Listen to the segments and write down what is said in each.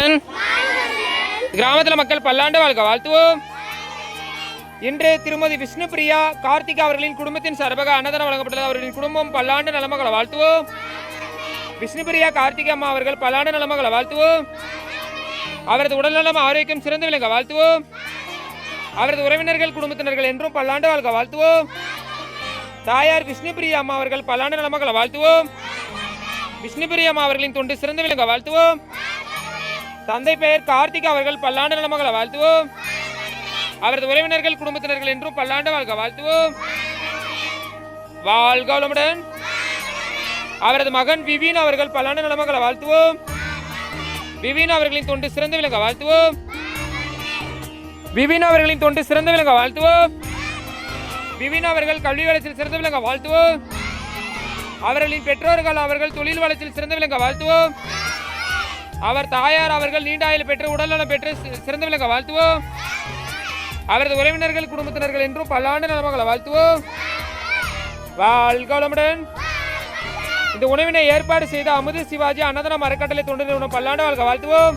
வளமுடன். கிராமத்தில் மக்கள் பல்லாண்டு வாழ்க வாழ்த்துவோம். இன்று திருமதி விஷ்ணுபிரியா கார்த்திகா அவர்களின் குடும்பத்தின் சார்பாக அன்னதானம் வழங்கப்பட்டது. அவர்களின் குடும்பம் பல்லாண்டு நலமகளை வாழ்த்துவோம். விஷ்ணுபிரியா கார்த்திகா அம்மா அவர்கள் பல்லாண்டு நலமகளை வாழ்த்துவோம். அவரது உடல்நலம் ஆரோக்கியம் சிறந்து விளங்க வாழ்த்துவோம். அவரது உறவினர்கள் குடும்பத்தினர்கள் என்றும் பல்லாண்டு வாழ்க வாழ்த்துவோம். தாயார் விஷ்ணுபிரியா அம்மா அவர்கள் பல்லாண்டு நலமகளை வாழ்த்துவோம். விஷ்ணுபிரியா அம்மா அவர்களின் தொண்டு சிறந்து விளங்க வாழ்த்துவோம். தந்தை பெயர் கார்த்திகா அவர்கள் பல்லாண்டு நலமகளை வாழ்த்துவோம். அவரது உறவினர்கள் குடும்பத்தினர்கள் என்றும் பல்லாண்டு வாழ்க வாழ்த்துவோம். வாழ்க வளமுடன். அவரது மகன் விவீன் அவர்கள் பல்லாண்டு நலமகளை வாழ்த்துவோம். விவீன் அவர்களின் தொண்டு சிறந்து விளங்க வாழ்த்துவோம். விவீன் அவர்களின் தொண்டு சிறந்து விளங்க வாழ்த்துவோம். விவீன் அவர்கள் கல்வி வளர்ச்சியில் சிறந்து விளங்க வாழ்த்துவோம். அவர்களின் பெற்றோர்கள் அவர்கள் தொழில் வளர்ச்சியில் சிறந்து விளங்க வாழ்த்துவோம். அவர் தாயார் அவர்கள் நீண்ட ஆயுள் பெற்று உடல்நலம் பெற்று சிறந்து விளங்க வாழ்த்துவோம். அவரது உறவினர்கள் குடும்பத்தினர்கள் என்றும் பல்லாண்டு நலமகளை வாழ்த்துவோம். வாழ்க வளமுடன். இந்த உணவினை ஏற்பாடு செய்த அமுது சிவாஜி அன்னதானம் அறக்கட்டளை தொண்டு நிறுவனம் பல்லாண்டு வாழ்க வாழ்த்துவோம்.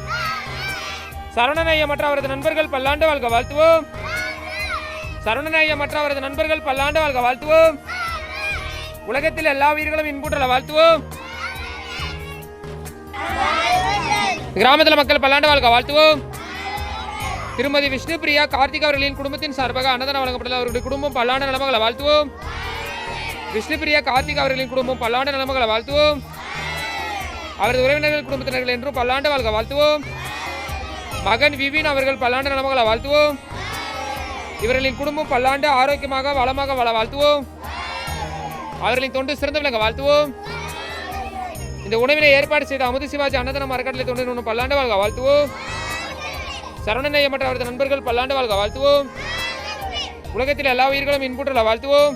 சரவணனையா மற்ற அவரது நண்பர்கள் பல்லாண்டு வாழ்க வாழ்த்துவோம். சரவணனையா மற்ற அவரது நண்பர்கள் பல்லாண்டு வாழ்க வாழ்த்துவோம். உலகத்தில் எல்லா உயிர்களும் இன்புற்றல வாழ்த்துவோம். கிராமத்தில் மக்கள் பல்லாண்டு வாழ்க வாழ்த்துவோம். திருமதி விஷ்ணுபிரியா கார்த்திகா அவர்களின் குடும்பத்தின் சார்பாக அன்னதானம் வழங்கப்பட்டது. அவருடைய குடும்பம் பல்லாண்டு நலமகளை வாழ்த்துவோம். விஷ்ணுபிரியா கார்த்திகா அவர்களின் குடும்பம் பல்லாண்டு நலமகளை வாழ்த்துவோம். அவரது உறவினர்கள் குடும்பத்தினர்கள் என்றும் பல்லாண்டு வாழ்க வாழ்த்துவோம். மகன் விவீன் அவர்கள் பல்லாண்டு நலமகளை வாழ்த்துவோம். இவர்களின் குடும்பம் பல்லாண்டு ஆரோக்கியமாக வளமாக வாழ வாழ்த்துவோம். அவர்களின் தொண்டு சிறந்து விளங்க வாழ்த்துவோம். இந்த உணவினை ஏற்பாடு செய்த அமுது சிவாஜி அன்னதானம் அறக்கட்டளை தொண்டு நிறுவனம் பல்லாண்டு வாழ்க வாழ்த்துவோம். சரவணனையா மற்ற அவரது நண்பர்கள் பல்லாண்டு வாழ்க வாழ்த்துவோம். உலகத்தில் எல்லா உயிர்களும் இன்புற்றல வாழ்த்துவோம்.